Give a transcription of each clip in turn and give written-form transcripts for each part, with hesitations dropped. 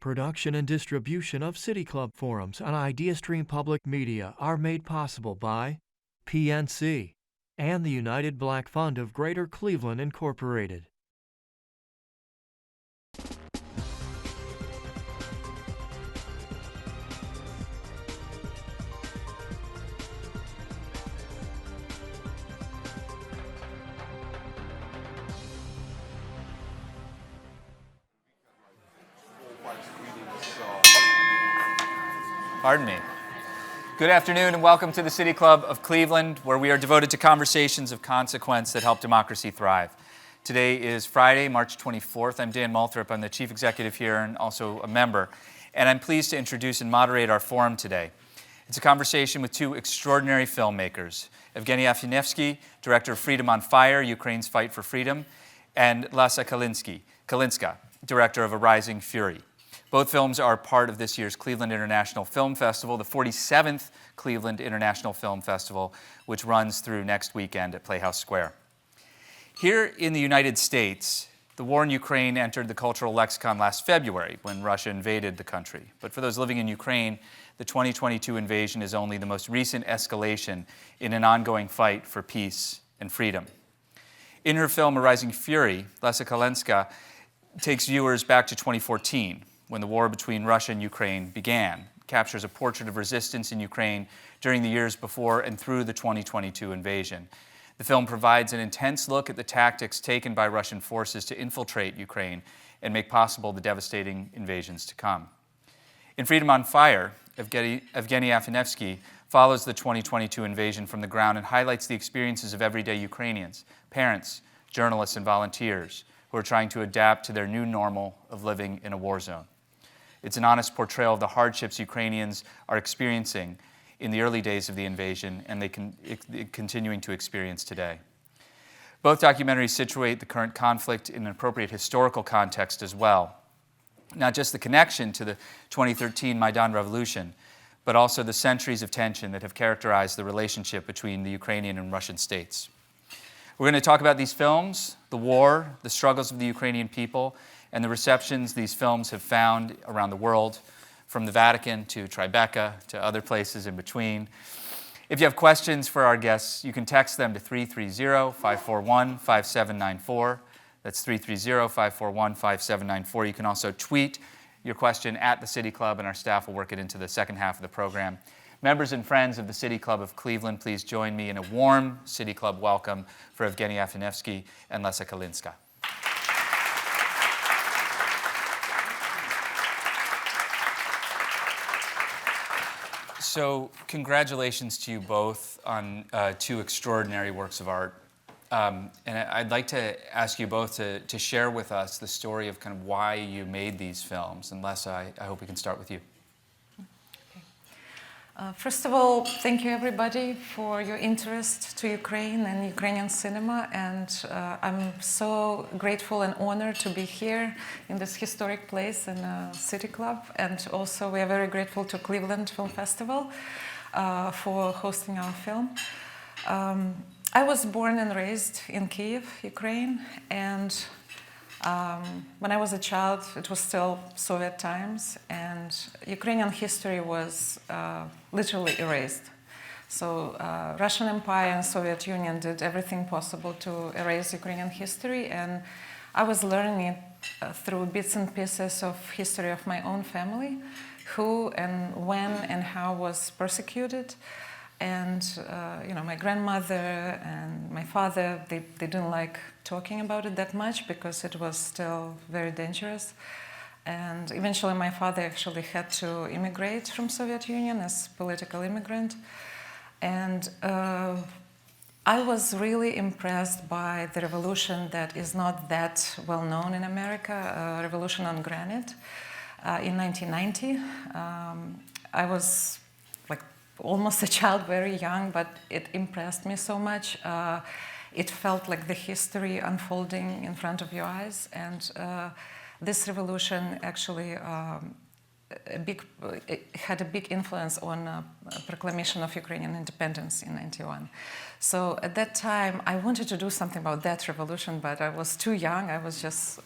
production and distribution of City Club forums on IdeaStream Public Media are made possible by PNC and the United Black Fund of Greater Cleveland, Incorporated. Pardon me. Good afternoon and welcome to the City Club of Cleveland, where we are devoted to conversations of consequence that help democracy thrive. Today is Friday, March 24th. I'm Dan Moulthrop. I'm the Chief Executive here and also a member. And I'm pleased to introduce and moderate our forum today. It's a conversation with two extraordinary filmmakers, Evgeny Afanevsky, Director of Freedom on Fire, Ukraine's Fight for Freedom, and Lesya Kalynska, Director of A Rising Fury. Both films are part of this year's Cleveland International Film Festival, the 47th Cleveland International Film Festival, which runs through next weekend at Playhouse Square. Here in the United States, the war in Ukraine entered the cultural lexicon last February when Russia invaded the country. But for those living in Ukraine, the 2022 invasion is only the most recent escalation in an ongoing fight for peace and freedom. In her film, A Rising Fury, Lesya Kalynska takes viewers back to 2014, when the war between Russia and Ukraine began, captures a portrait of resistance in Ukraine during the years before and through the 2022 invasion. The film provides an intense look at the tactics taken by Russian forces to infiltrate Ukraine and make possible the devastating invasions to come. In Freedom on Fire, Evgeny Afanevsky follows the 2022 invasion from the ground and highlights the experiences of everyday Ukrainians, parents, journalists, and volunteers who are trying to adapt to their new normal of living in a war zone. It's an honest portrayal of the hardships Ukrainians are experiencing in the early days of the invasion and continuing to experience today. Both documentaries situate the current conflict in an appropriate historical context as well. Not just the connection to the 2013 Maidan Revolution, but also the centuries of tension that have characterized the relationship between the Ukrainian and Russian states. We're going to talk about these films, the war, the struggles of the Ukrainian people, and the receptions these films have found around the world, from the Vatican to Tribeca to other places in between. If you have questions for our guests, you can text them to 330-541-5794. That's 330-541-5794. You can also tweet your question at the City Club, and our staff will work it into the second half of the program. Members and friends of the City Club of Cleveland, please join me in a warm City Club welcome for Evgeny Afanevsky and Lesya Kalynska. So congratulations to you both on two extraordinary works of art. And I'd like to ask you both to share with us the story of kind of why you made these films. And Lesya, I hope we can start with you. First of all, thank you everybody for your interest to Ukraine and Ukrainian cinema, and I'm so grateful and honored to be here in this historic place in City Club, and also we are very grateful to Cleveland Film Festival for hosting our film. I was born and raised in Kyiv, Ukraine, and when I was a child, it was still Soviet times, and Ukrainian history was literally erased. So Russian Empire and Soviet Union did everything possible to erase Ukrainian history, and I was learning it through bits and pieces of history of my own family, who and when and how was persecuted. And my grandmother and my father, they didn't like talking about it that much because it was still very dangerous. And eventually my father actually had to immigrate from Soviet Union as political immigrant. And I was really impressed by the revolution that is not that well known in America, Revolution on Granite, in 1990. I was almost a child, very young, but it impressed me so much. It felt like the history unfolding in front of your eyes, and this revolution actually it had a big influence on proclamation of Ukrainian independence in '91. So at that time, I wanted to do something about that revolution, but I was too young. I was just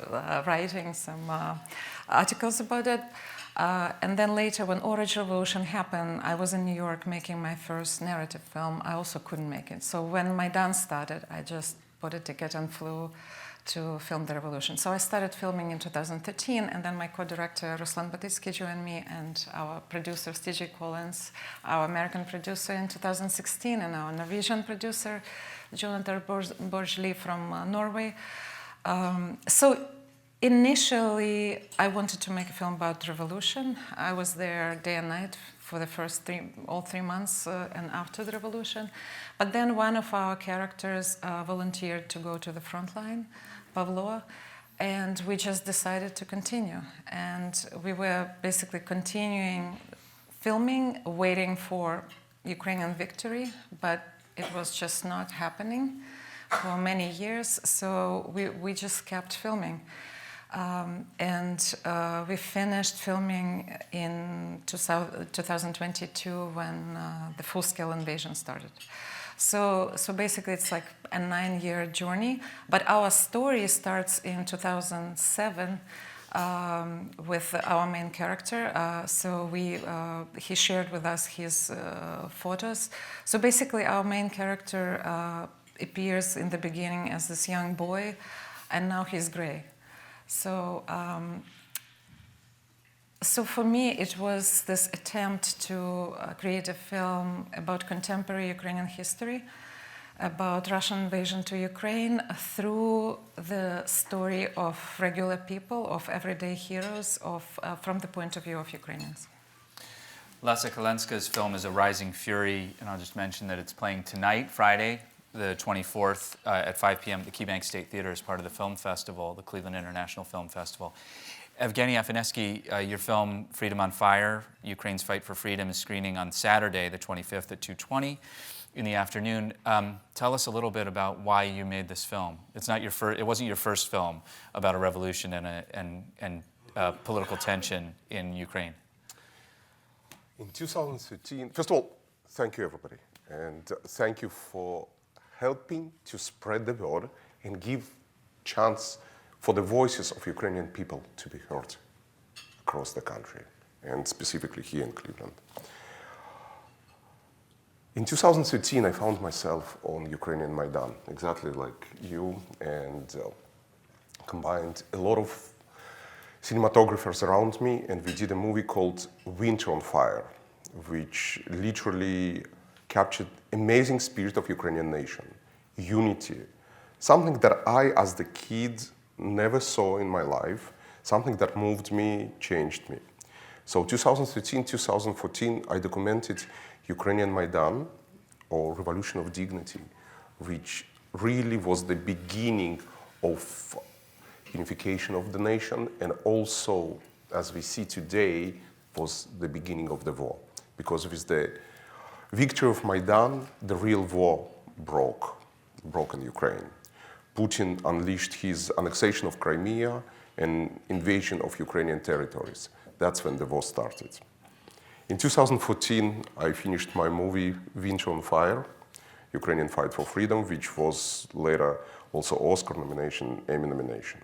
writing some articles about it. And then later, when Orange Revolution happened, I was in New York making my first narrative film. I also couldn't make it. So when Maidan started, I just bought a ticket and flew to film the revolution. So I started filming in 2013, and then my co-director Ruslan Batitsky joined me, and our producer Steve Collins, our American producer in 2016, and our Norwegian producer Jonathan Borgli from Norway. So initially, I wanted to make a film about revolution. I was there day and night for the first all 3 months and after the revolution. But then one of our characters volunteered to go to the front line, Pavlo, and we just decided to continue. And we were basically continuing filming, waiting for Ukrainian victory, but it was just not happening for many years. So we just kept filming. We finished filming in 2022 when the full-scale invasion started. So basically it's like a 9-year journey, but our story starts in 2007 with our main character. He shared with us his photos. So basically our main character appears in the beginning as this young boy, and now he's gray. So for me, it was this attempt to create a film about contemporary Ukrainian history, about Russian invasion to Ukraine through the story of regular people, of everyday heroes, from the point of view of Ukrainians. Lesya Kalynska's film is A Rising Fury, and I'll just mention that it's playing tonight, Friday, the 24th at 5 p.m. at the KeyBank State Theater as part of the film festival, the Cleveland International Film Festival. Evgeny Afanesky, your film Freedom on Fire, Ukraine's Fight for Freedom, is screening on Saturday, the 25th at 2:20 in the afternoon. Tell us a little bit about why you made this film. It wasn't your first film about a revolution and political tension in Ukraine. In 2013, first of all, thank you everybody, and thank you for helping to spread the word and give chance for the voices of Ukrainian people to be heard across the country, and specifically here in Cleveland. In 2013, I found myself on Ukrainian Maidan, exactly like you, and combined a lot of cinematographers around me, and we did a movie called Winter on Fire, which literally captured amazing spirit of Ukrainian nation, unity, something that I, as the kid, never saw in my life, something that moved me, changed me. So 2013, 2014, I documented Ukrainian Maidan, or Revolution of Dignity, which really was the beginning of unification of the nation, and also, as we see today, was the beginning of the war. Because with the victory of Maidan, the real war broke in Ukraine. Putin unleashed his annexation of Crimea and invasion of Ukrainian territories. That's when the war started. In 2014, I finished my movie Winter on Fire, Ukrainian Fight for Freedom, which was later also Oscar nomination, Emmy nomination.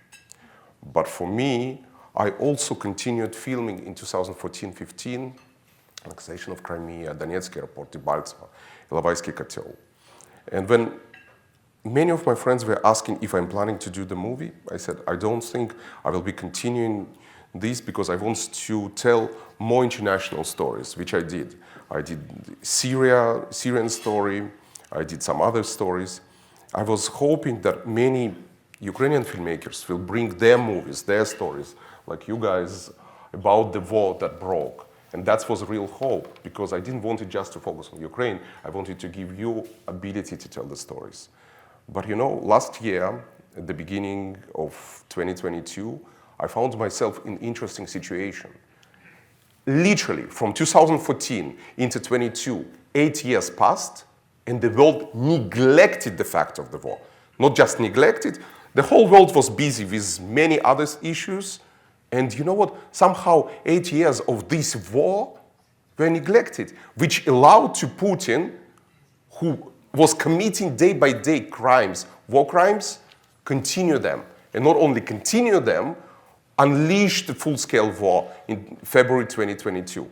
But for me, I also continued filming in 2014-15, annexation of Crimea, Donetsk airport, Debaltseve, Ilovaiskiy Kotel. And when many of my friends were asking if I'm planning to do the movie, I said, I don't think I will be continuing this because I want to tell more international stories, which I did. I did Syrian story, I did some other stories. I was hoping that many Ukrainian filmmakers will bring their movies, their stories, like you guys, about the war that broke. And that was a real hope, because I didn't want it just to focus on Ukraine. I wanted to give you ability to tell the stories. But you know, last year, at the beginning of 2022, I found myself in an interesting situation. Literally, from 2014 into 22, 8 years passed, and the world neglected the fact of the war. Not just neglected, the whole world was busy with many other issues, And you know what? Somehow 8 years of this war were neglected, which allowed to Putin, who was committing day by day crimes, war crimes, continue them. And not only continue them, unleash the full-scale war in February 2022.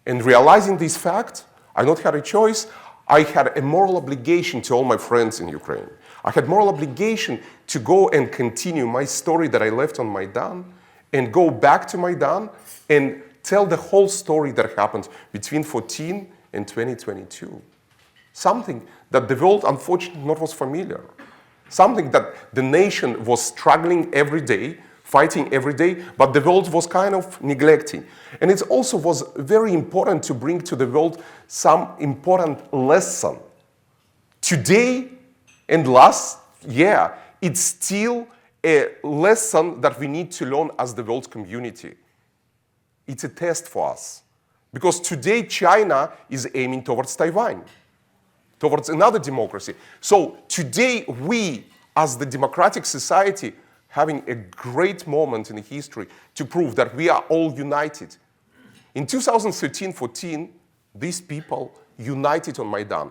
And realizing this fact, I not had a choice. I had a moral obligation to all my friends in Ukraine. I had moral obligation to go and continue my story that I left on Maidan and go back to Maidan and tell the whole story that happened between 14 and 2022. Something that the world unfortunately not was familiar. Something that the nation was struggling every day, fighting every day, but the world was kind of neglecting. And it also was very important to bring to the world some important lesson. Today and last year, it's still a lesson that we need to learn as the world community. It's a test for us. Because today China is aiming towards Taiwan, towards another democracy. So today we, as the democratic society, having a great moment in history to prove that we are all united. In 2013-14, these people united on Maidan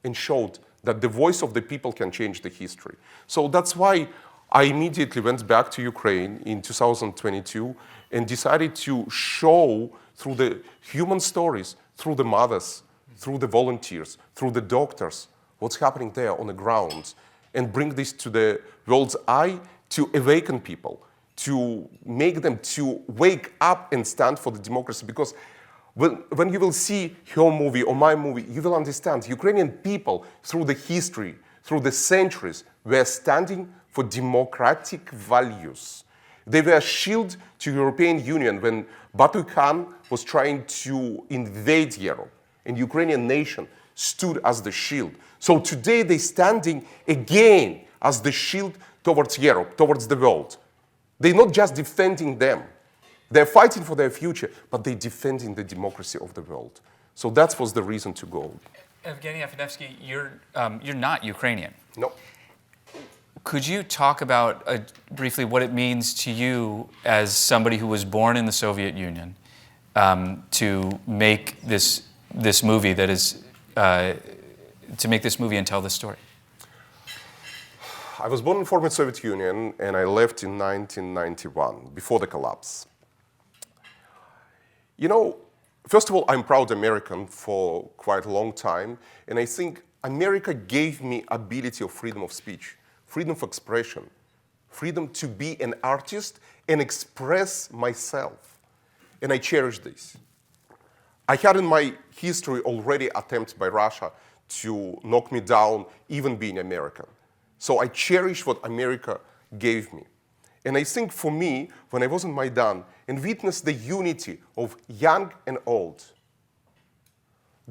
and showed that the voice of the people can change the history. So that's why I immediately went back to Ukraine in 2022 and decided to show through the human stories, through the mothers, through the volunteers, through the doctors, what's happening there on the ground, and bring this to the world's eye to awaken people, to make them to wake up and stand for the democracy. Because when you will see your movie or my movie, you will understand Ukrainian people through the history, through the centuries, were standing for democratic values. They were a shield to European Union when Batu Khan was trying to invade Europe, and Ukrainian nation stood as the shield. So today they're standing again as the shield towards Europe, towards the world. They're not just defending them. They're fighting for their future, but they're defending the democracy of the world. So that was the reason to go. Evgeny Afidevsky, you're not Ukrainian. No. Could you talk about briefly what it means to you as somebody who was born in the Soviet Union to make this movie that is to make this movie and tell this story? I was born in former Soviet Union and I left in 1991, before the collapse. You know, first of all, I'm proud American for quite a long time, and I think America gave me ability of freedom of speech, freedom of expression, freedom to be an artist and express myself. And I cherish this. I had in my history already attempts by Russia to knock me down, even being American. So I cherish what America gave me. And I think for me, when I was in Maidan and witnessed the unity of young and old,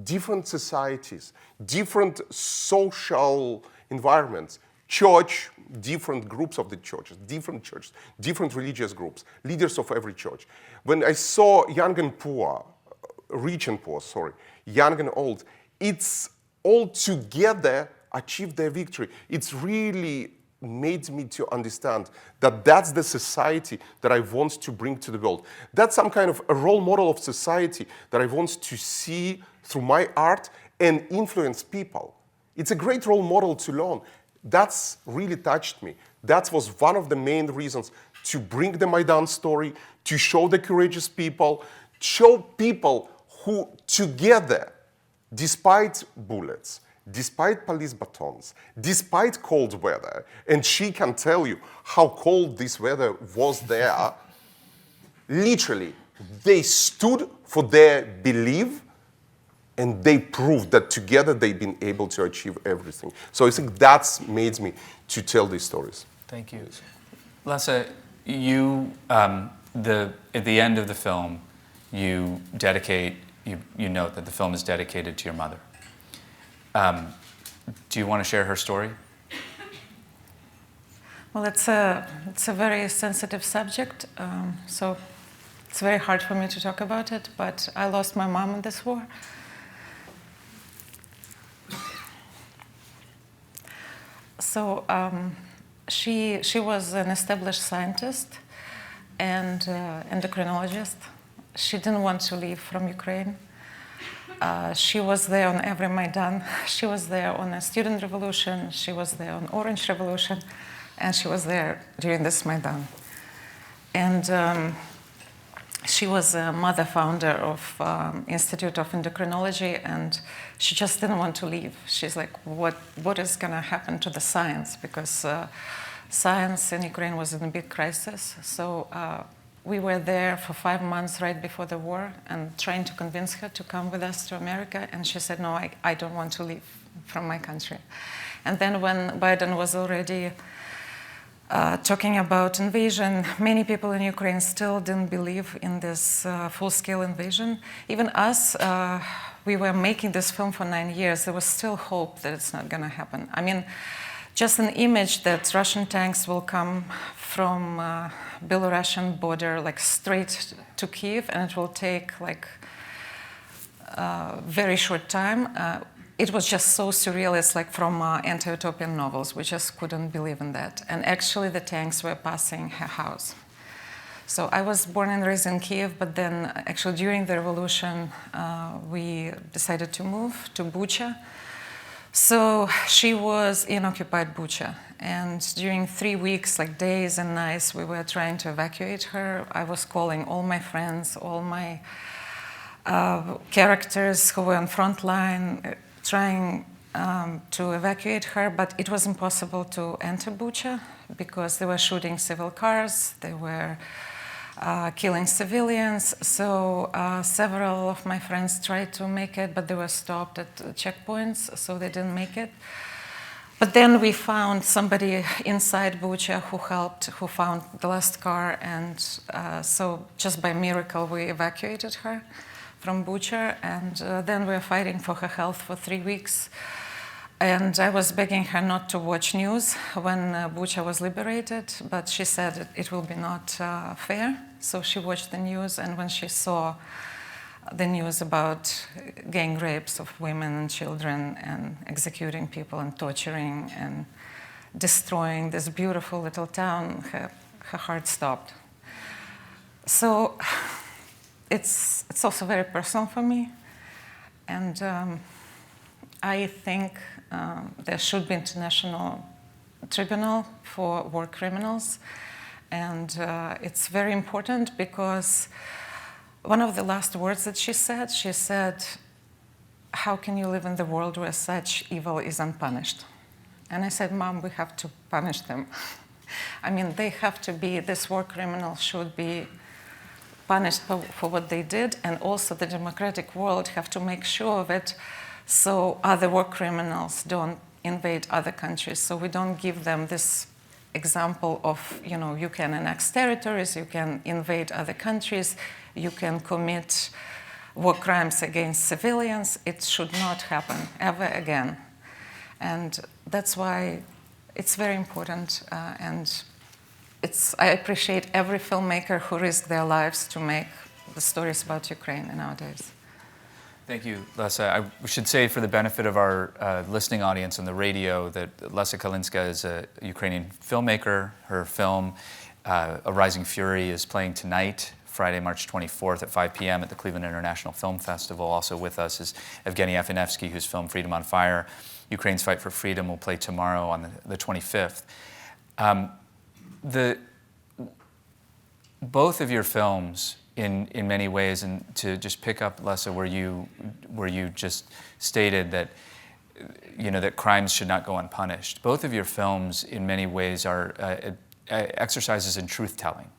different societies, different social environments, church, different groups of the churches, different religious groups, leaders of every church. When I saw young and poor, rich and poor, young and old, it's all together achieved their victory. It's really made me to understand that that's the society that I want to bring to the world. That's some kind of a role model of society that I want to see through my art and influence people. It's a great role model to learn. That's really touched me. That was one of the main reasons to bring the Maidan story, to show the courageous people, show people who together, despite bullets, despite police batons, despite cold weather, and she can tell you how cold this weather was there, literally, they stood for their belief and they proved that together they've been able to achieve everything. So I think that's made me to tell these stories. Thank you. Lesya, you, at the end of the film, you note that the film is dedicated to your mother. Do you want to share her story? Well, it's a very sensitive subject, so it's very hard for me to talk about it, but I lost my mom in this war. So she was an established scientist, and endocrinologist. She didn't want to leave from Ukraine. She was there on every Maidan. She was there on a student revolution. She was there on Orange Revolution. And she was there during this Maidan. And she was a mother founder of Institute of Endocrinology, and she just didn't want to leave. She's like, what is going to happen to the science? Because science in Ukraine was in a big crisis. So we were there for 5 months right before the war and trying to convince her to come with us to America. And she said, no, I don't want to leave from my country. And then when Biden was already talking about invasion, many people in Ukraine still didn't believe in this full-scale invasion. Even us, we were making this film for 9 years. There was still hope that it's not going to happen. I mean, just an image that Russian tanks will come from Belarusian border, like straight to Kyiv, and it will take like a very short time. It was just so surreal. It's like from anti-utopian novels. We just couldn't believe in that. And actually, the tanks were passing her house. So I was born and raised in Kyiv, but then actually during the revolution, we decided to move to Bucha. So she was in occupied Bucha. And during 3 weeks, like days and nights, we were trying to evacuate her. I was calling all my friends, all my characters who were on Frontline, trying to evacuate her, but it was impossible to enter Bucha because they were shooting civil cars, they were killing civilians. So several of my friends tried to make it, but they were stopped at checkpoints, so they didn't make it. But then we found somebody inside Bucha who helped, who found the last car, and so just by miracle we evacuated her from Bucha, and then we were fighting for her health for 3 weeks. And I was begging her not to watch news when Bucha was liberated, but she said it will be not fair. So she watched the news, and when she saw the news about gang rapes of women and children and executing people and torturing and destroying this beautiful little town, her heart stopped. So it's also very personal for me, and I think there should be international tribunal for war criminals, and it's very important because one of the last words that she said, how can you live in the world where such evil is unpunished? And I said, Mom, we have to punish them. I mean, they have to be, this war criminal should be punished for what they did, and also the democratic world have to make sure of it so other war criminals don't invade other countries. So we don't give them this example of, you know, you can annex territories, you can invade other countries, you can commit war crimes against civilians. It should not happen ever again. And that's why it's very important, and I appreciate every filmmaker who risked their lives to make the stories about Ukraine nowadays. Thank you, Lesya. I should say, for the benefit of our listening audience on the radio, that Lesya Kalynska is a Ukrainian filmmaker. Her film, A Rising Fury, is playing tonight, Friday, March 24th at 5 p.m. at the Cleveland International Film Festival. Also with us is Evgeny Afanevsky, whose film Freedom on Fire, Ukraine's Fight for Freedom, will play tomorrow on the 25th. Both of your films, in many ways, and to just pick up, Lesya, where you just stated that, you know, that crimes should not go unpunished. Both of your films, in many ways, are exercises in truth-telling,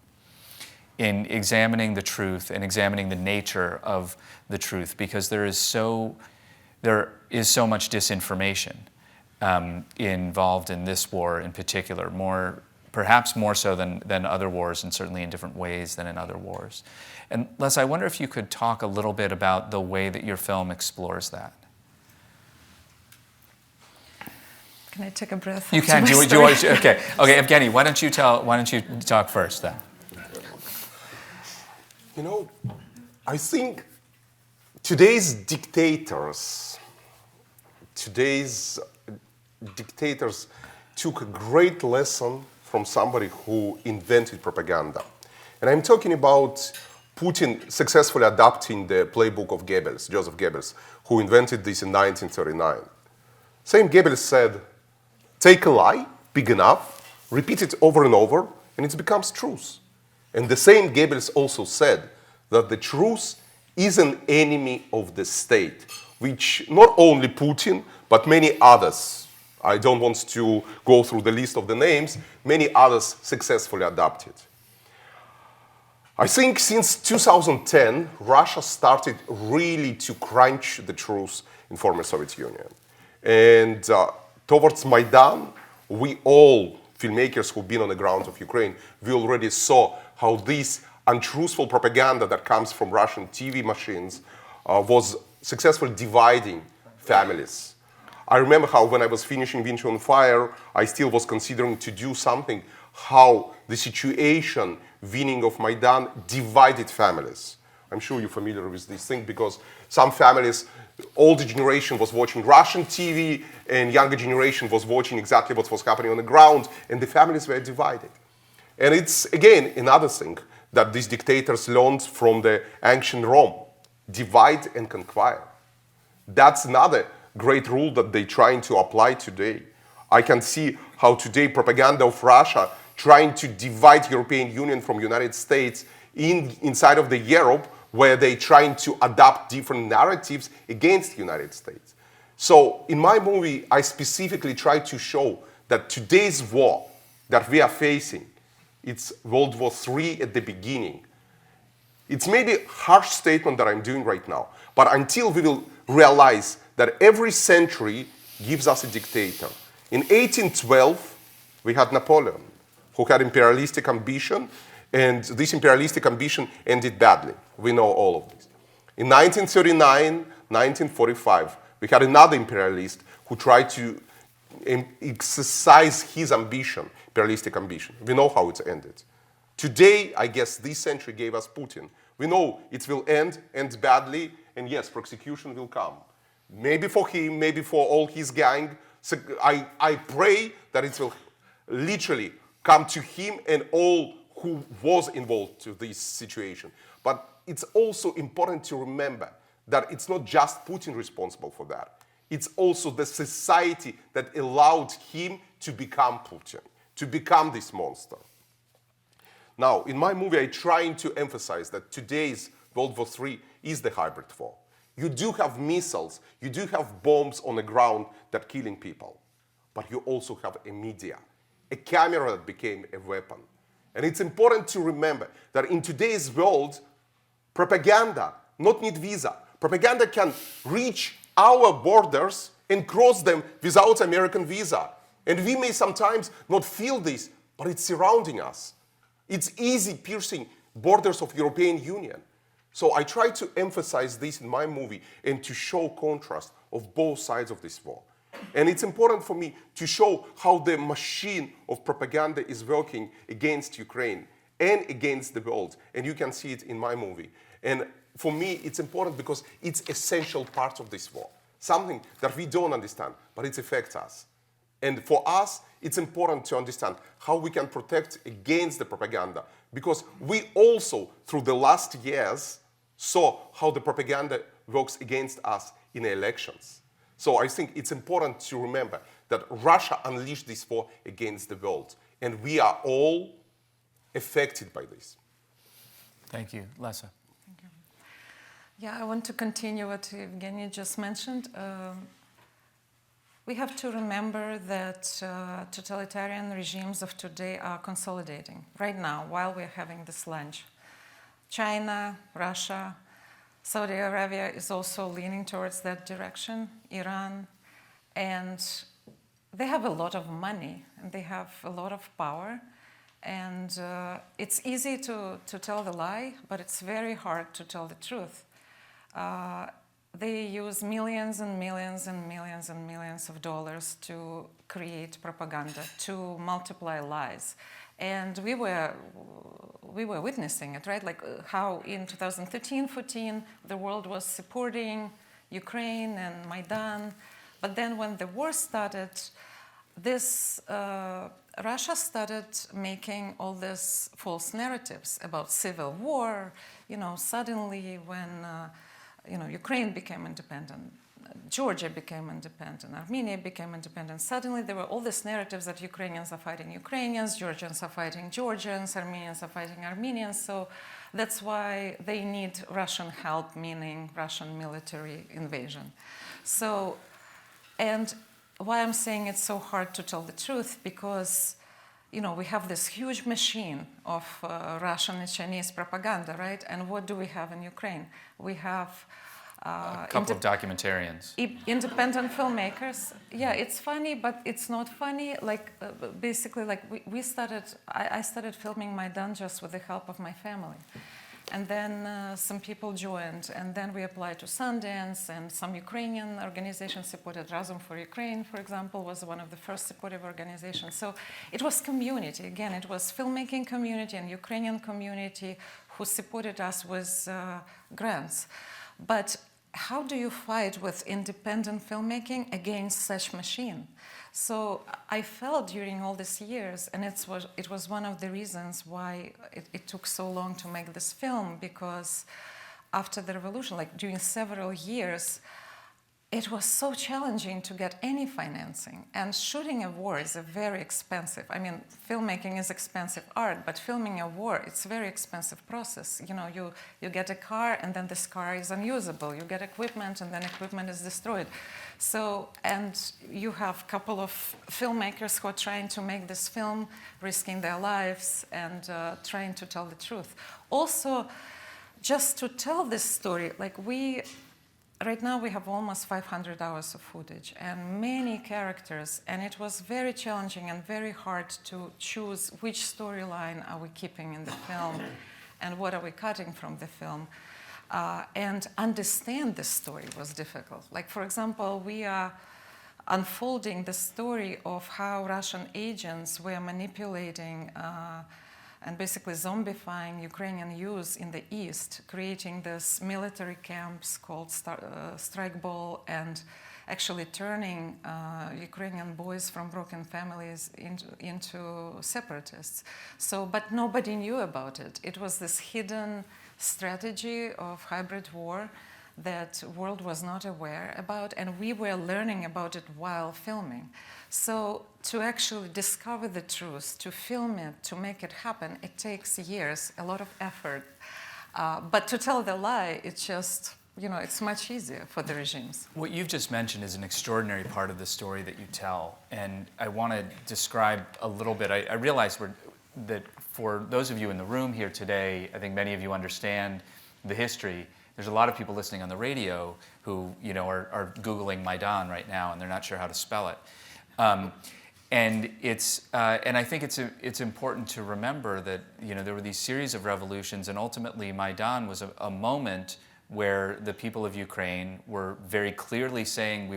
in examining the truth and examining the nature of the truth, because there is so much disinformation involved in this war in particular, perhaps more so than other wars, and certainly in different ways than in other wars. And Lesya, I wonder if you could talk a little bit about the way that your film explores that. Can I take a breath? You can. Do you want to, okay, Evgeny, why don't you talk first then? You know, I think today's dictators took a great lesson from somebody who invented propaganda. And I'm talking about Putin successfully adapting the playbook of Goebbels, Joseph Goebbels, who invented this in 1939. Same Goebbels said, take a lie, big enough, repeat it over and over, and it becomes truth. And the same Goebbels also said that the truth is an enemy of the state, which not only Putin, but many others, I don't want to go through the list of the names, many others successfully adopted. I think since 2010, Russia started really to crunch the truth in former Soviet Union. And towards Maidan, we all, filmmakers who've been on the ground of Ukraine, we already saw how this untruthful propaganda that comes from Russian TV machines was successfully dividing families. I remember how when I was finishing Winter on Fire, I still was considering to do something, how the situation winning of Maidan divided families. I'm sure you're familiar with this thing because some families, older generation was watching Russian TV and younger generation was watching exactly what was happening on the ground, and the families were divided. And it's, again, another thing that these dictators learned from the ancient Rome, divide and conquer. That's another great rule that they're trying to apply today. I can see how today propaganda of Russia trying to divide European Union from United States inside of the Europe, where they're trying to adopt different narratives against the United States. So in my movie, I specifically try to show that today's war that we are facing, it's World War III at the beginning. It's maybe a harsh statement that I'm doing right now, but until we will realize that every century gives us a dictator. In 1812, we had Napoleon, who had imperialistic ambition, and this imperialistic ambition ended badly. We know all of this. In 1939, 1945, we had another imperialist who tried to exercise his ambition, imperialistic ambition. We know how it ended. Today, I guess this century gave us Putin. We know it will end badly, and yes, persecution will come. Maybe for him, maybe for all his gang. So I pray that it will literally come to him and all who was involved to this situation. But it's also important to remember that it's not just Putin responsible for that. It's also the society that allowed him to become Putin, to become this monster. Now, in my movie, I'm trying to emphasize that today's World War III is the hybrid war. You do have missiles, you do have bombs on the ground that are killing people, but you also have a media, a camera that became a weapon. And it's important to remember that in today's world, propaganda not need visa. Propaganda can reach our borders and cross them without American visa. And we may sometimes not feel this, but it's surrounding us. It's easy piercing borders of European Union. So I try to emphasize this in my movie and to show contrast of both sides of this war. And it's important for me to show how the machine of propaganda is working against Ukraine and against the world. And you can see it in my movie. And for me, it's important because it's essential part of this war. Something that we don't understand, but it affects us. And for us, it's important to understand how we can protect against the propaganda. Because we also, through the last years, saw how the propaganda works against us in elections. So I think it's important to remember that Russia unleashed this war against the world. And we are all affected by this. Thank you. Lesya. Thank you. Yeah, I want to continue what Evgeny just mentioned. We have to remember that totalitarian regimes of today are consolidating right now while we're having this lunch. China, Russia, Saudi Arabia is also leaning towards that direction, Iran, and they have a lot of money and they have a lot of power. And it's easy to tell the lie, but it's very hard to tell the truth. They use millions and millions and millions and millions of dollars to create propaganda, to multiply lies. And we were witnessing it, right? Like how in 2013-14, the world was supporting Ukraine and Maidan. But then when the war started, this Russia started making all these false narratives about civil war. Suddenly when Ukraine became independent, Georgia became independent, Armenia became independent. Suddenly there were all these narratives that Ukrainians are fighting Ukrainians, Georgians are fighting Georgians, Armenians are fighting Armenians. So that's why they need Russian help, meaning Russian military invasion. So, and why I'm saying it's so hard to tell the truth, because we have this huge machine of Russian and Chinese propaganda, right? And what do we have in Ukraine? We have a couple of documentarians. Independent filmmakers. Yeah, it's funny, but it's not funny. Basically, I started filming Maidan just with the help of my family. And then some people joined, and then we applied to Sundance, and some Ukrainian organizations supported. Razum for Ukraine, for example, was one of the first supportive organizations. So it was community. Again, it was filmmaking community and Ukrainian community who supported us with grants. But how do you fight with independent filmmaking against such machine? So I felt during all these years, and it was one of the reasons why it took so long to make this film, because after the revolution, during several years, it was so challenging to get any financing. And shooting a war is very expensive. I mean, filmmaking is expensive art, but filming a war, it's a very expensive process. You get a car, and then this car is unusable. You get equipment, and then equipment is destroyed. So, and you have a couple of filmmakers who are trying to make this film, risking their lives and trying to tell the truth. Also, just to tell this story, right now we have almost 500 hours of footage and many characters, and it was very challenging and very hard to choose which storyline are we keeping in the film and what are we cutting from the film. And understand the story was difficult. For example, we are unfolding the story of how Russian agents were manipulating and basically zombifying Ukrainian youth in the East, creating these military camps called Strike Ball, and actually turning Ukrainian boys from broken families into separatists. So, but nobody knew about it. It was this hidden strategy of hybrid war that the world was not aware about, and we were learning about it while filming. So to actually discover the truth, to film it, to make it happen, it takes years, a lot of effort. But to tell the lie, it's just, it's much easier for the regimes. What you've just mentioned is an extraordinary part of the story that you tell, and I want to describe a little bit. I realize that for those of you in the room here today, I think many of you understand the history. There's a lot of people listening on the radio who are Googling Maidan right now, and they're not sure how to spell it. And I think it's important to remember that there were these series of revolutions, and ultimately Maidan was a moment where the people of Ukraine were very clearly saying we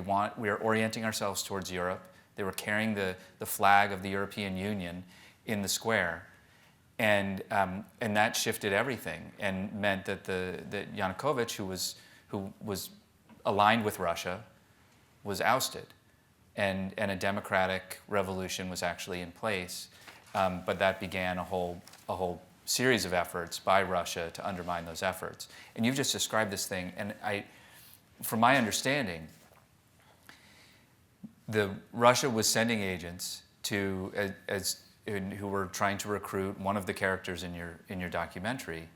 are orienting ourselves towards Europe. They were carrying the flag of the European Union in the square, and that shifted everything and meant that that Yanukovych, who was aligned with Russia, was ousted. And a democratic revolution was actually in place, but that began a whole series of efforts by Russia to undermine those efforts. And you've just described this thing, and from my understanding, Russia was sending agents who were trying to recruit one of the characters in your documentary.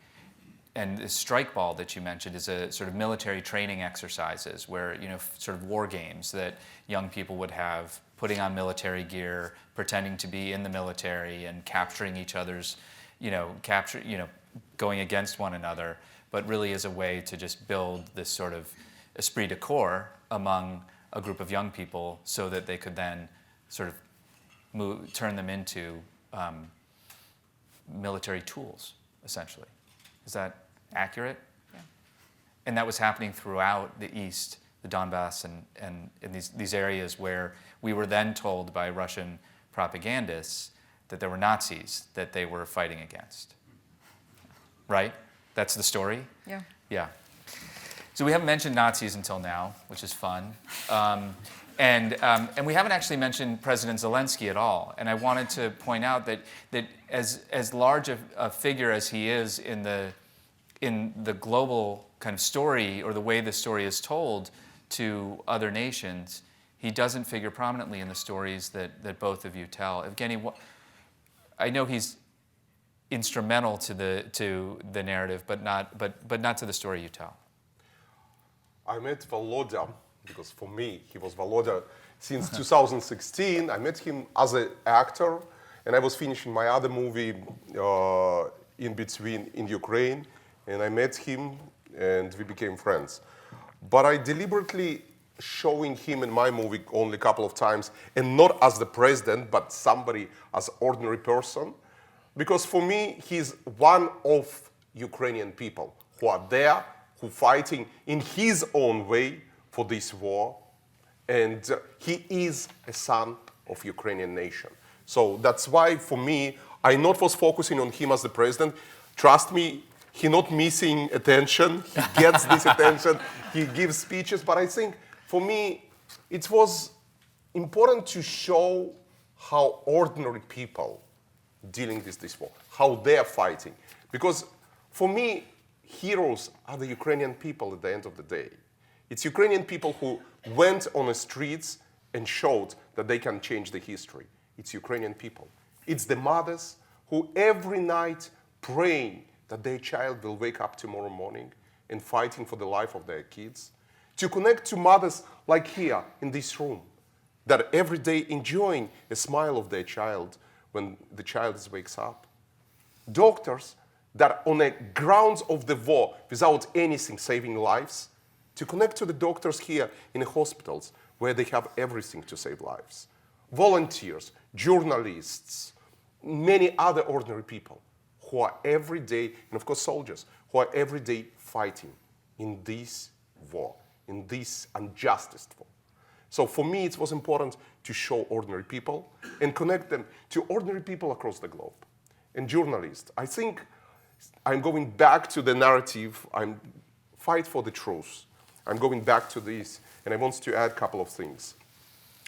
And the strike ball that you mentioned is a sort of military training exercises where, sort of war games that young people would have, putting on military gear, pretending to be in the military and capturing each other's, going against one another, but really as a way to just build this sort of esprit de corps among a group of young people so that they could then sort of turn them into military tools, essentially. Is that accurate? Yeah. And that was happening throughout the East, the Donbass, and in these areas where we were then told by Russian propagandists that there were Nazis that they were fighting against. Right? That's the story? Yeah. Yeah. So we haven't mentioned Nazis until now, which is fun. And we haven't actually mentioned President Zelensky at all. And I wanted to point out that as large a figure as he is in the global kind of story, or the way the story is told to other nations, he doesn't figure prominently in the stories that both of you tell. Evgeny, I know he's instrumental to the narrative, but not to the story you tell. I met Volodya, because for me, he was Volodya since 2016. I met him as an actor, and I was finishing my other movie in between in Ukraine, and I met him, and we became friends. But I deliberately showing him in my movie only a couple of times, and not as the president, but somebody as ordinary person, because for me, he's one of Ukrainian people who are there, who fighting in his own way for this war, and he is a son of Ukrainian nation. So that's why, for me, I not was focusing on him as the president. Trust me, he not missing attention. He gets this attention. He gives speeches. But I think, for me, it was important to show how ordinary people dealing with this war, how they're fighting. Because for me, heroes are the Ukrainian people at the end of the day. It's Ukrainian people who went on the streets and showed that they can change the history. It's Ukrainian people. It's the mothers who every night praying that their child will wake up tomorrow morning and fighting for the life of their kids. To connect to mothers like here in this room, that every day enjoying a smile of their child when the child wakes up. Doctors that on the grounds of the war, without anything saving lives, to connect to the doctors here in the hospitals where they have everything to save lives. Volunteers, journalists, many other ordinary people who are every day, and of course soldiers, who are every day fighting in this war, in this injustice war. So for me, it was important to show ordinary people and connect them to ordinary people across the globe. And journalists, I think I'm going back to the narrative, I'm fight for the truth. I'm going back to this, and I want to add a couple of things.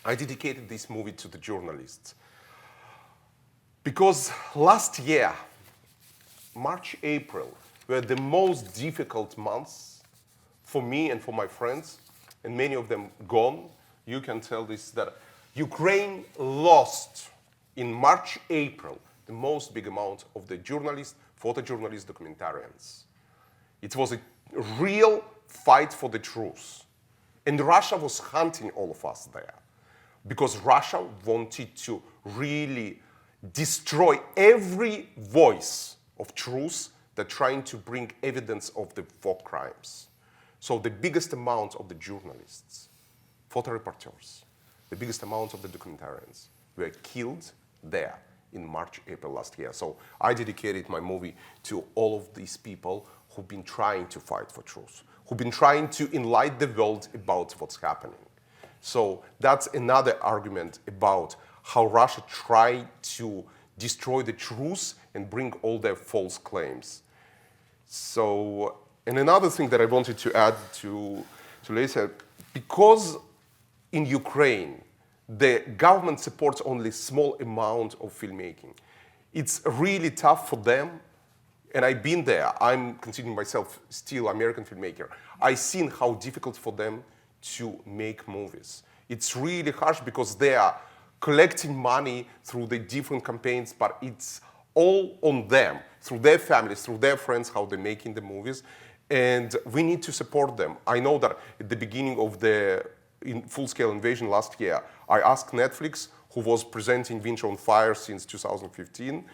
I dedicated this movie to the journalists because last year, March, April, were the most difficult months for me and for my friends, and many of them gone. You can tell this, that Ukraine lost in March, April, the most big amount of the journalists, photojournalists, documentarians. It was a real fight for the truth. And Russia was hunting all of us there because Russia wanted to really destroy every voice of truth that trying to bring evidence of the war crimes. So the biggest amount of the journalists, photo reporters, the biggest amount of the documentarians were killed there in March, April last year. So I dedicated my movie to all of these people who've been trying to fight for truth, who've been trying to enlighten the world about what's happening. So that's another argument about how Russia tried to destroy the truth and bring all their false claims. So, and another thing that I wanted to add to Lesya, because in Ukraine, the government supports only a small amount of filmmaking. It's really tough for them, and I've been there. I'm considering myself still American filmmaker. I've seen how difficult for them to make movies. It's really harsh because they are collecting money through the different campaigns, but it's all on them, through their families, through their friends, how they're making the movies. And we need to support them. I know that at the beginning of the full-scale invasion last year, I asked Netflix, who was presenting Winter on Fire since 2015,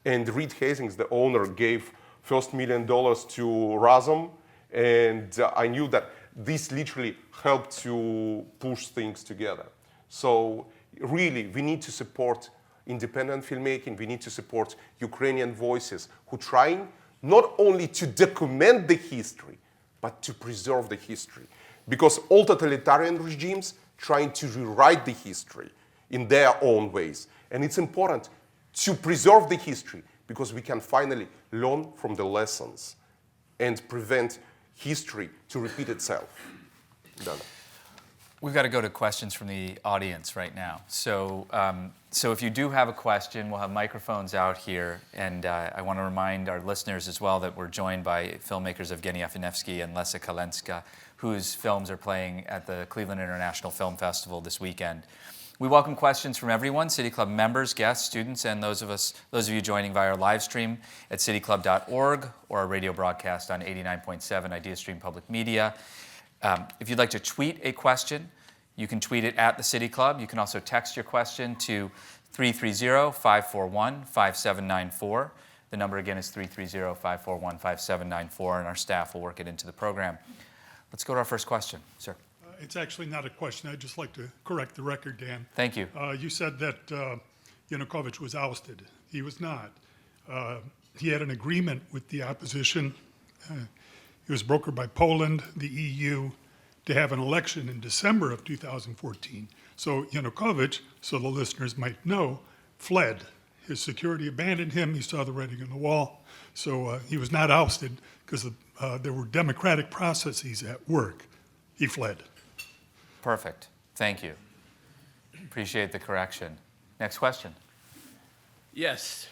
and Reed Hastings, the owner, gave first $1 million to Razom, and I knew that this literally helped to push things together. So really, we need to support independent filmmaking, we need to support Ukrainian voices who trying not only to document the history, but to preserve the history. Because all totalitarian regimes trying to rewrite the history in their own ways. And it's important to preserve the history because we can finally learn from the lessons and prevent history to repeat itself. Dana. We've got to go to questions from the audience right now. So, so if you do have a question, we'll have microphones out here. And I want to remind our listeners as well that we're joined by filmmakers Evgeny Afinevsky and Lesya Kalynska, whose films are playing at the Cleveland International Film Festival this weekend. We welcome questions from everyone, City Club members, guests, students, and those of you joining via our live stream at cityclub.org or our radio broadcast on 89.7 IdeaStream Public Media. If you'd like to tweet a question, you can tweet it at the City Club. You can also text your question to 330-541-5794. The number again is 330-541-5794, and our staff will work it into the program. Let's go to our first question, sir. It's actually not a question. I'd just like to correct the record, Dan. Thank you. You said that Yanukovych was ousted. He was not. He had an agreement with the opposition. It was brokered by Poland, the EU, to have an election in December of 2014. So Yanukovych, so the listeners might know, fled. His security abandoned him. He saw the writing on the wall. So he was not ousted because there were democratic processes at work. He fled. Perfect. Thank you. Appreciate the correction. Next question. Yes.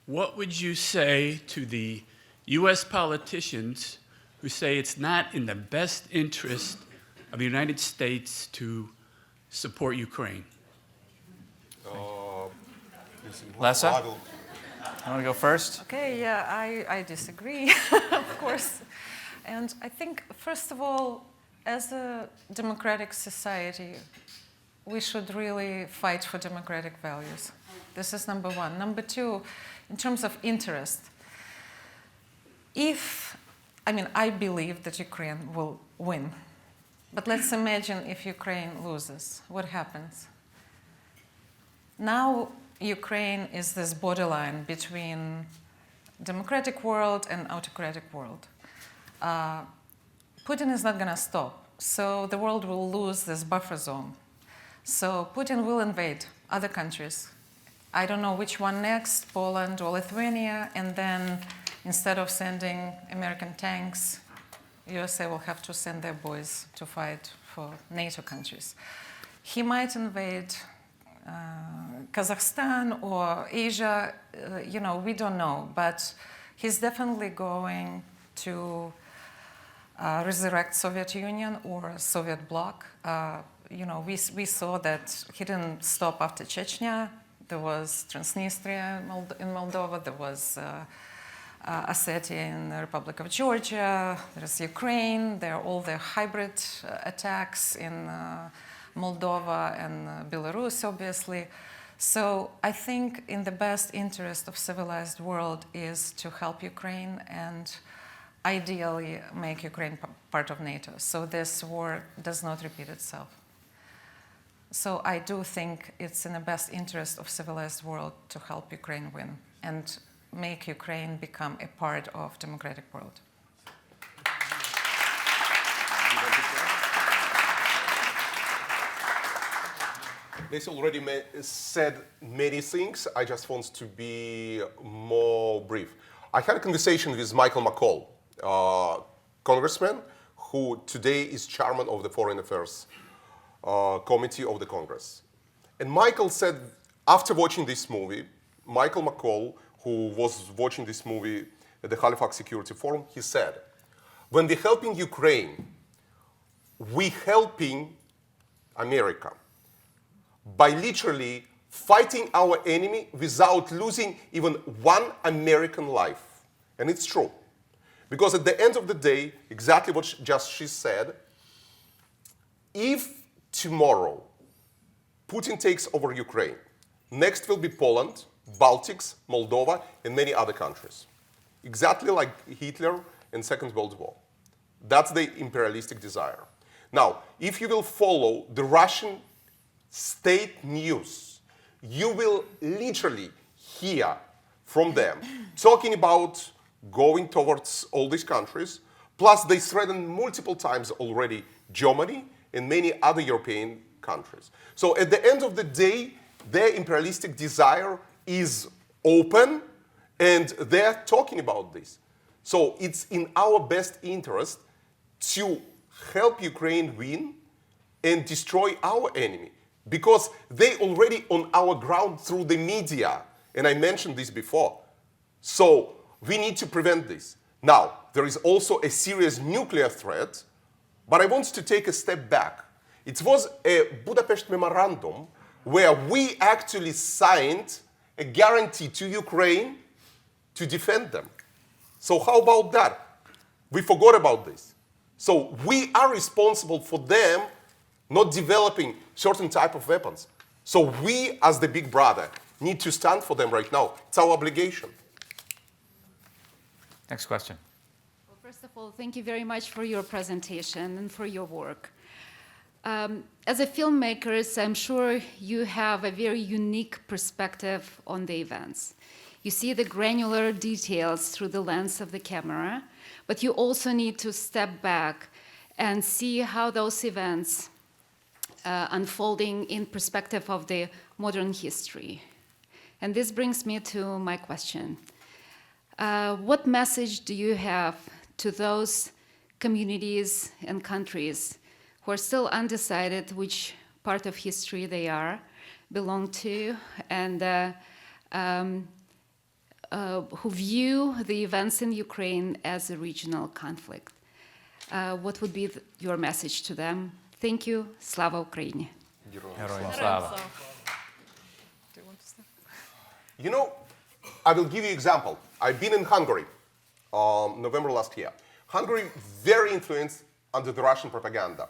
What would you say to the U.S. politicians who say it's not in the best interest of the United States to support Ukraine? Lesya, you want to go first? Okay, yeah, I disagree, of course. And I think, first of all, as a democratic society, we should really fight for democratic values. This is number one. Number two, in terms of interest, I believe that Ukraine will win. But let's imagine if Ukraine loses. What happens? Now Ukraine is this borderline between democratic world and autocratic world. Putin is not going to stop. So the world will lose this buffer zone. So Putin will invade other countries. I don't know which one next, Poland or Lithuania, and then instead of sending American tanks, USA will have to send their boys to fight for NATO countries. He might invade Kazakhstan or Asia, we don't know, but he's definitely going to resurrect Soviet Union or Soviet bloc. We saw that he didn't stop after Chechnya. There was Transnistria in Moldova. There was Ossetia in the Republic of Georgia. There's Ukraine. There are all the hybrid attacks in Moldova and Belarus, obviously. So I think in the best interest of civilized world is to help Ukraine and ideally make Ukraine part of NATO. So this war does not repeat itself. So I do think it's in the best interest of civilized world to help Ukraine win and make Ukraine become a part of democratic world. They already said many things. I just want to be more brief. I had a conversation with Michael McCall, congressman, who today is chairman of the Foreign Affairs Committee of the Congress. And Michael said, after watching this movie, Michael McCall, who was watching this movie at the Halifax Security Forum, he said, when we're helping Ukraine, we're helping America by literally fighting our enemy without losing even one American life. And it's true. Because at the end of the day, exactly what she said, if tomorrow Putin takes over Ukraine, next will be Poland, Baltics, Moldova, and many other countries. Exactly like Hitler in Second World War. That's the imperialistic desire. Now, if you will follow the Russian state news, you will literally hear from them talking about going towards all these countries, plus they threatened multiple times already Germany and many other European countries. So at the end of the day, their imperialistic desire is open and they're talking about this. So it's in our best interest to help Ukraine win and destroy our enemy, because they already on our ground through the media, and I mentioned this before. So we need to prevent this. Now, there is also a serious nuclear threat, but I want to take a step back. It was a Budapest memorandum where we actually signed a guarantee to Ukraine to defend them. So how about that? We forgot about this. So we are responsible for them not developing certain type of weapons. So we, as the big brother, need to stand for them right now. It's our obligation. Next question. Well, first of all, thank you very much for your presentation and for your work. As a filmmaker, I'm sure you have a very unique perspective on the events. You see the granular details through the lens of the camera, but you also need to step back and see how those events unfolding in perspective of the modern history. And this brings me to my question. What message do you have to those communities and countries who are still undecided which part of history they belong to, and who view the events in Ukraine as a regional conflict? What would be your message to them? Thank you. Slava Ukraini. Героям слава. Do you want to start? You know, I will give you an example. I've been in Hungary, November last year. Hungary very influenced under the Russian propaganda.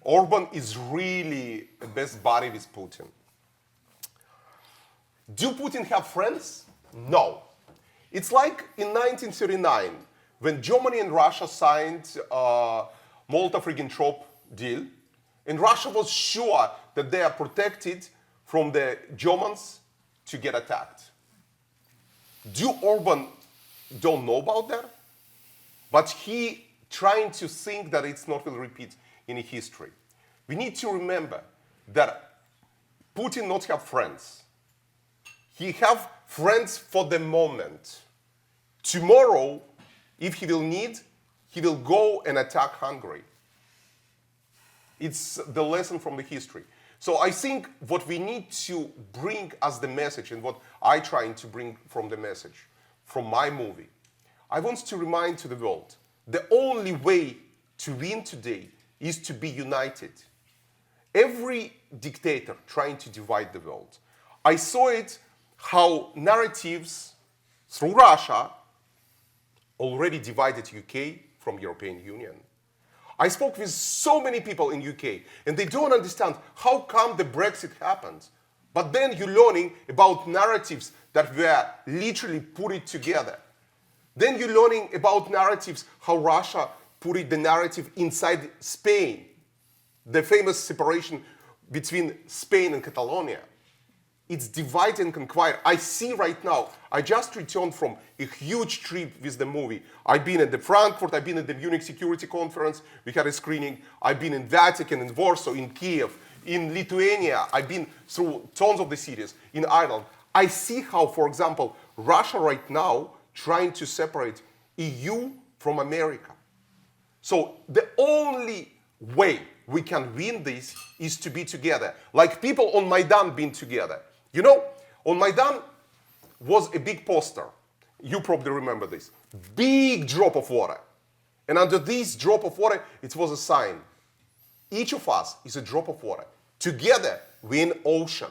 Orban is really the best buddy with Putin. Do Putin have friends? No. It's like in 1939, when Germany and Russia signed Molotov-Ribbentrop deal, and Russia was sure that they are protected from the Germans to get attacked. Do Orban don't know about that? But he trying to think that it's not will repeat in history. We need to remember that Putin not have friends. He have friends for the moment. Tomorrow, if he will need, he will go and attack Hungary. It's the lesson from the history. So I think what we need to bring as the message, and what I trying to bring from the message, from my movie, I want to remind to the world, the only way to win today is to be united. Every dictator trying to divide the world. I saw it how narratives through Russia already divided UK from European Union. I spoke with so many people in UK, and they don't understand how come the Brexit happened. But then you're learning about narratives that were literally put it together. Then you're learning about narratives, how Russia put it, the narrative inside Spain, the famous separation between Spain and Catalonia. It's divide and conquer. I see right now, I just returned from a huge trip with the movie. I've been at the Frankfurt, I've been at the Munich Security Conference, we had a screening. I've been in Vatican, in Warsaw, in Kiev, in Lithuania. I've been through tons of the cities, in Ireland. I see how, for example, Russia right now trying to separate EU from America. So the only way we can win this is to be together. Like people on Maidan being together. You know, on Maidan was a big poster. You probably remember this. Big drop of water. And under this drop of water, it was a sign. Each of us is a drop of water. Together, we're an ocean.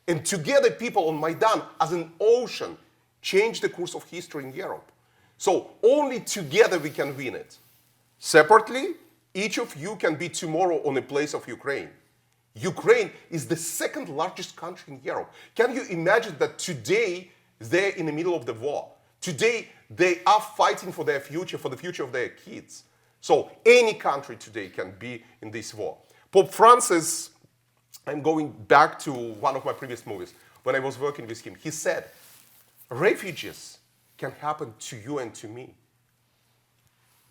And together, people on Maidan, as an ocean, changed the course of history in Europe. So only together we can win it. Separately, each of you can be tomorrow on a place of Ukraine. Ukraine is the second largest country in Europe. Can you imagine that today they're in the middle of the war? Today they are fighting for their future, for the future of their kids. So any country today can be in this war. Pope Francis, I'm going back to one of my previous movies, when I was working with him, he said, refugees can happen to you and to me.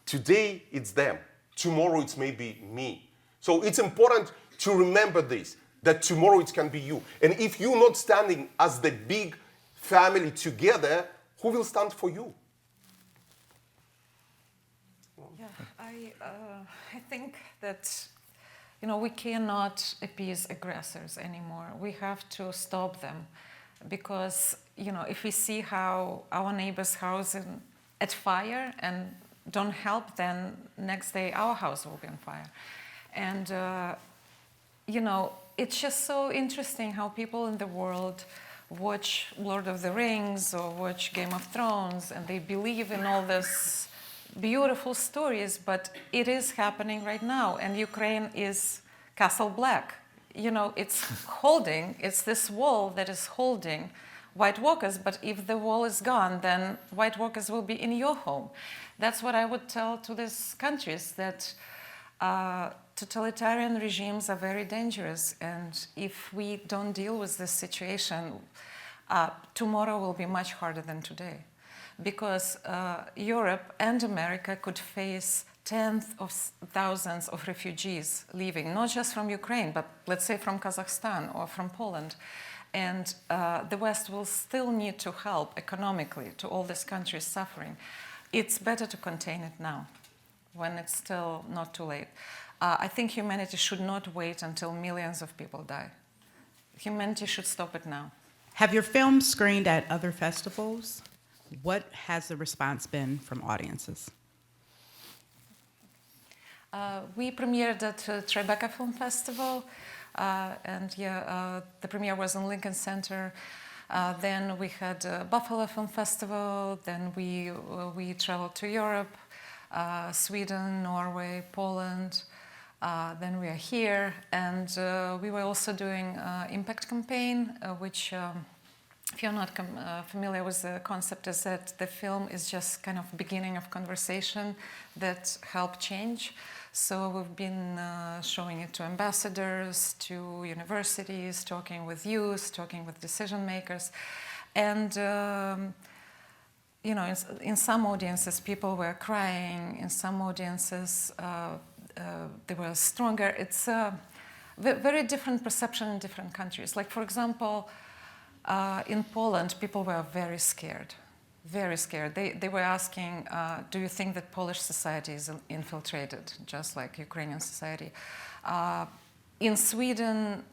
Today it's them. Tomorrow it's maybe me. So it's important to remember this, that tomorrow it can be you. And if you're not standing as the big family together, who will stand for you? Yeah, I think that we cannot appease aggressors anymore. We have to stop them because, if we see how our neighbor's house is at fire and don't help, then next day our house will be on fire. And, it's just so interesting how people in the world watch Lord of the Rings or watch Game of Thrones and they believe in all this beautiful stories, but it is happening right now, and Ukraine is Castle Black. It's this wall that is holding White Walkers, but if the wall is gone, then White Walkers will be in your home. That's what I would tell to these countries, that totalitarian regimes are very dangerous, and if we don't deal with this situation, tomorrow will be much harder than today. Because Europe and America could face tens of thousands of refugees leaving, not just from Ukraine, but let's say from Kazakhstan or from Poland. And the West will still need to help economically to all these countries suffering. It's better to contain it now, when it's still not too late. I think humanity should not wait until millions of people die. Humanity should stop it now. Have your film screened at other festivals? What has the response been from audiences? We premiered at Tribeca Film Festival, the premiere was in Lincoln Center. Then we had Buffalo Film Festival. Then we traveled to Europe, Sweden, Norway, Poland. Then we are here, and we were also doing impact campaign, which. If you're not familiar with the concept, is that the film is just kind of beginning of conversation that help change. So we've been showing it to ambassadors, to universities, talking with youth, talking with decision makers. And, in some audiences, people were crying. In some audiences, they were stronger. It's a very different perception in different countries. Like, for example, in Poland, people were very scared, very scared. They were asking, do you think that Polish society is infiltrated, just like Ukrainian society? In Sweden,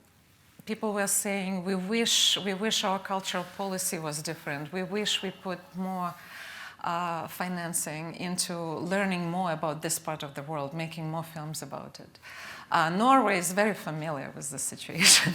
people were saying, we wish our cultural policy was different. We wish we put more financing into learning more about this part of the world, making more films about it. Norway is very familiar with the situation,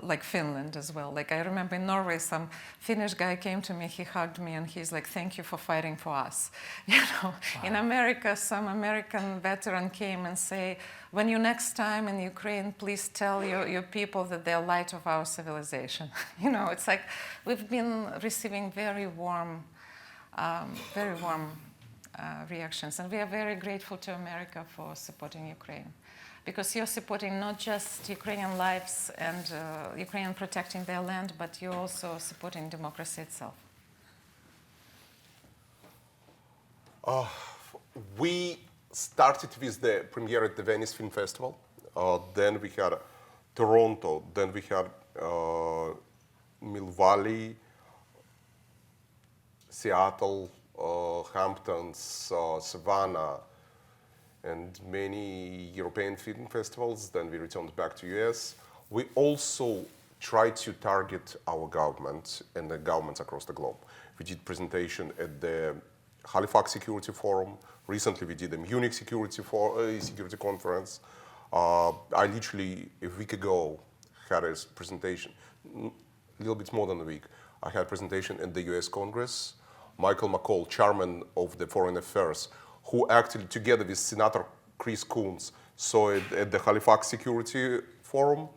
like Finland as well. Like I remember in Norway, some Finnish guy came to me, he hugged me, and he's like, "Thank you for fighting for us." Wow. In America, some American veteran came and say, "When you next time in Ukraine, please tell your people that they're light of our civilization." It's like we've been receiving very warm reactions, and we are very grateful to America for supporting Ukraine, because you're supporting not just Ukrainian lives and Ukrainian protecting their land, but you're also supporting democracy itself. We started with the premiere at the Venice Film Festival, then we had Toronto, then we had Mill Valley, Seattle, Hamptons, Savannah, and many European film festivals. Then we returned back to US. We also tried to target our government and the governments across the globe. We did presentation at the Halifax Security Forum. Recently, we did a Munich Security Conference. I literally, a week ago, had a presentation, a little bit more than a week. I had a presentation in the US Congress. Michael McCall, chairman of the Foreign Affairs, who actually, together with Senator Chris Coons, saw it at the Halifax Security Forum.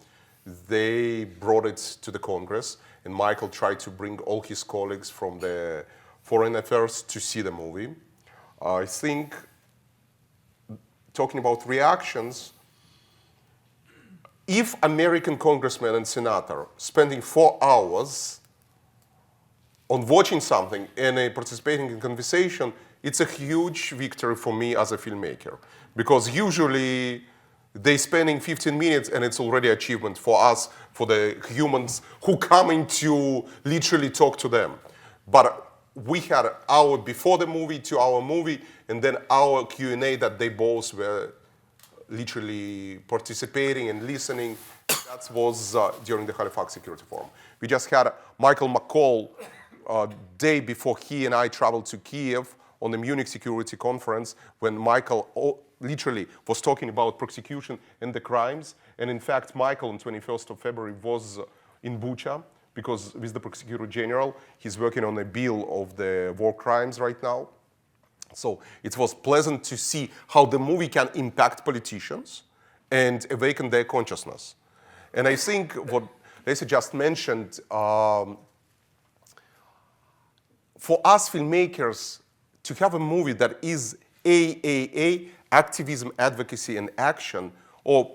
They brought it to the Congress, and Michael tried to bring all his colleagues from the Foreign Affairs to see the movie. I think, talking about reactions, if American congressman and senator spending 4 hours on watching something and participating in conversation, it's a huge victory for me as a filmmaker. Because usually they spending 15 minutes and it's already achievement for us, for the humans who coming to literally talk to them. But we had our before the movie to our movie, and then our Q&A that they both were literally participating and listening. That was during the Halifax Security Forum. We just had Michael McCall day before he and I traveled to Kiev on the Munich Security Conference, when Michael literally was talking about prosecution and the crimes. And in fact, Michael on 21st of February was in Bucha, because with the Prosecutor General, he's working on a bill of the war crimes right now. So it was pleasant to see how the movie can impact politicians and awaken their consciousness. And I think what Lesya just mentioned, for us filmmakers to have a movie that is AAA, activism, advocacy, and action, or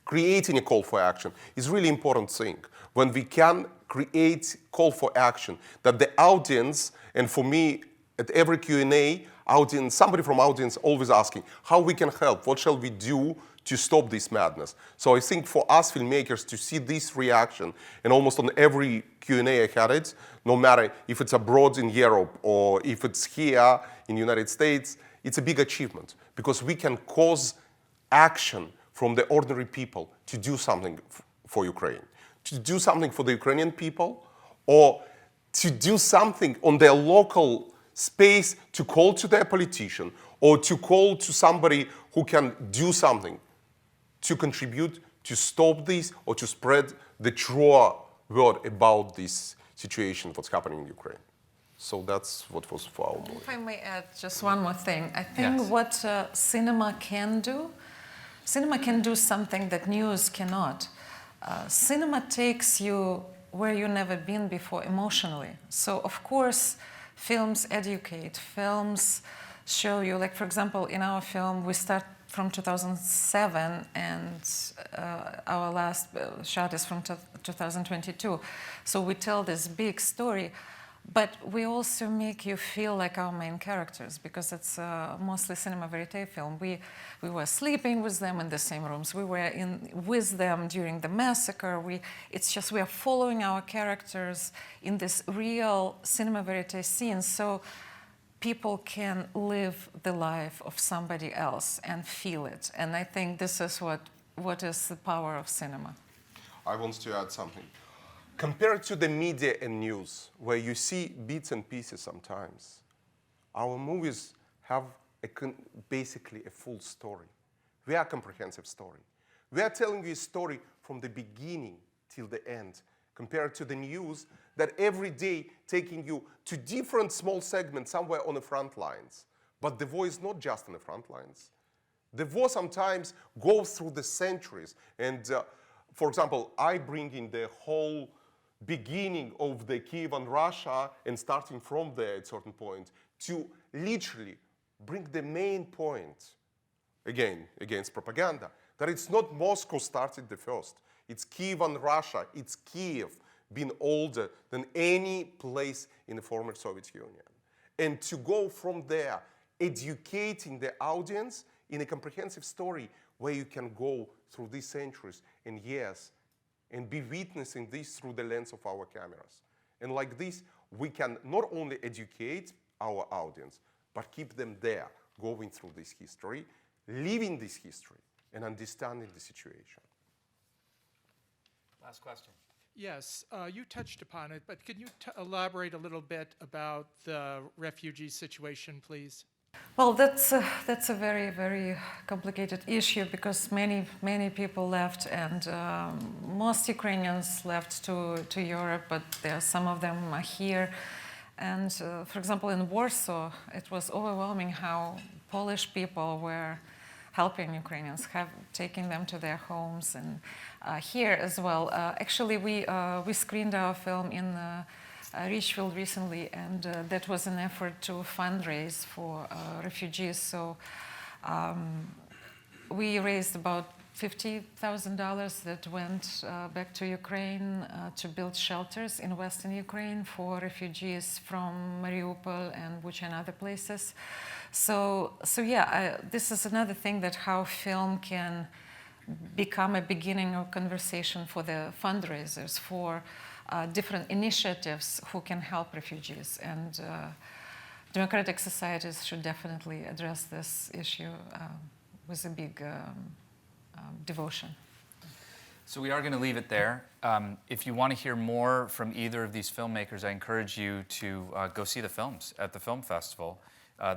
creating a call for action, is really important thing. When we can create call for action, that the audience, and for me, at every Q&A, audience, somebody from audience always asking, how we can help, what shall we do to stop this madness? So I think for us filmmakers to see this reaction, and almost on every Q&A I had it, no matter if it's abroad in Europe or if it's here in the United States, it's a big achievement, because we can cause action from the ordinary people to do something for Ukraine, to do something for the Ukrainian people, or to do something on their local space, to call to their politician, or to call to somebody who can do something to contribute to stop this, or to spread the true word about this situation, what's happening in Ukraine. So that's what was for our movie. If I may add just one more thing. I think Yes. what cinema can do something that news cannot. Cinema takes you where you've never been before emotionally. So of course, films educate, films show you, like for example, in our film, we start from 2007 and our last shot is from 2022. So we tell this big story, but we also make you feel like our main characters, because it's mostly cinema verite film. We were sleeping with them in the same rooms. We were with them during the massacre. It's just we are following our characters in this real cinema verite scene, so people can live the life of somebody else and feel it. And I think this is what is the power of cinema. I want to add something. Compared to the media and news, where you see bits and pieces sometimes, our movies have basically a full story. We are a comprehensive story. We are telling you a story from the beginning till the end, compared to the news that every day taking you to different small segments somewhere on the front lines. But the war is not just on the front lines. The war sometimes goes through the centuries. And for example, I bring in the whole beginning of the Kiev and Russia, and starting from there at a certain point, to literally bring the main point, again, against propaganda, that it's not Moscow started the first. It's Kiev and Russia. It's Kiev being older than any place in the former Soviet Union. And to go from there, educating the audience in a comprehensive story where you can go through these centuries and years and be witnessing this through the lens of our cameras. And like this, we can not only educate our audience, but keep them there, going through this history, living this history, and understanding the situation. Last question. Yes, you touched upon it, but can you elaborate a little bit about the refugee situation, please? Well, that's a very, very complicated issue, because many people left, and most Ukrainians left to Europe, but some of them are here. And for example, in Warsaw, it was overwhelming how Polish people were helping Ukrainians, taking them to their homes, and here as well. Actually, we screened our film in Richfield recently, and that was an effort to fundraise for refugees. So we raised about $50,000 that went back to Ukraine to build shelters in Western Ukraine for refugees from Mariupol and Bucha and other places. So yeah, this is another thing, that how film can become a beginning of conversation for the fundraisers, for different initiatives who can help refugees. And democratic societies should definitely address this issue with a big devotion. So we are going to leave it there. If you want to hear more from either of these filmmakers, I encourage you to go see the films at the film festival.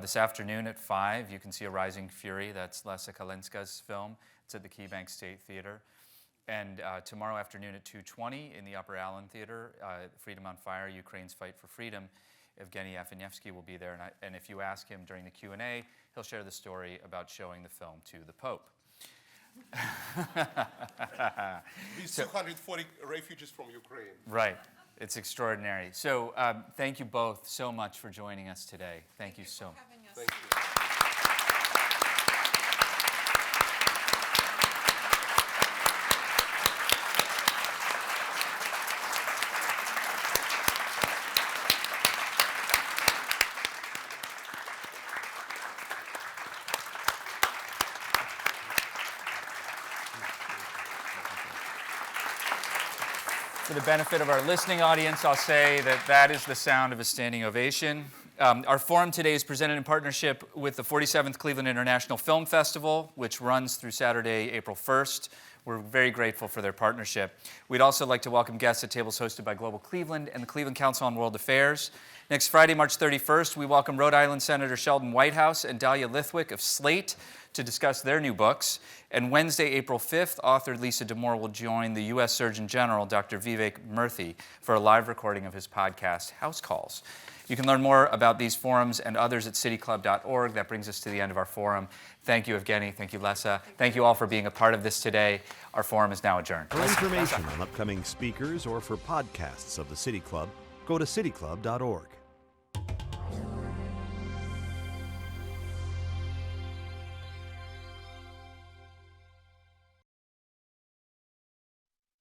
This afternoon at 5, you can see A Rising Fury. That's Lesya Kalynska's film. It's at the KeyBank State Theater. And tomorrow afternoon at 2:20 in the Upper Allen Theater, Freedom on Fire, Ukraine's Fight for Freedom. Evgeny Afanyevsky will be there. And if you ask him during the Q&A, he'll share the story about showing the film to the Pope. These 240 refugees from Ukraine. Right. It's extraordinary. So thank you both so much for joining us today. Thank you so much. Thank you. For the benefit of our listening audience, I'll say that that is the sound of a standing ovation. Our forum today is presented in partnership with the 47th Cleveland International Film Festival, which runs through Saturday, April 1st. We're very grateful for their partnership. We'd also like to welcome guests at tables hosted by Global Cleveland and the Cleveland Council on World Affairs. Next Friday, March 31st, we welcome Rhode Island Senator Sheldon Whitehouse and Dahlia Lithwick of Slate to discuss their new books. And Wednesday, April 5th, author Lisa D'Amour will join the U.S. Surgeon General, Dr. Vivek Murthy, for a live recording of his podcast, House Calls. You can learn more about these forums and others at cityclub.org. That brings us to the end of our forum. Thank you, Evgeny. Thank you, Lesya. Thank you all for being a part of this today. Our forum is now adjourned. For information on upcoming speakers or for podcasts of the City Club, go to cityclub.org.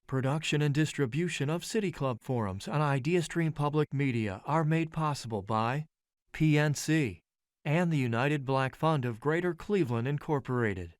Production and distribution of City Club forums on IdeaStream Public Media are made possible by PNC and the United Black Fund of Greater Cleveland, Incorporated.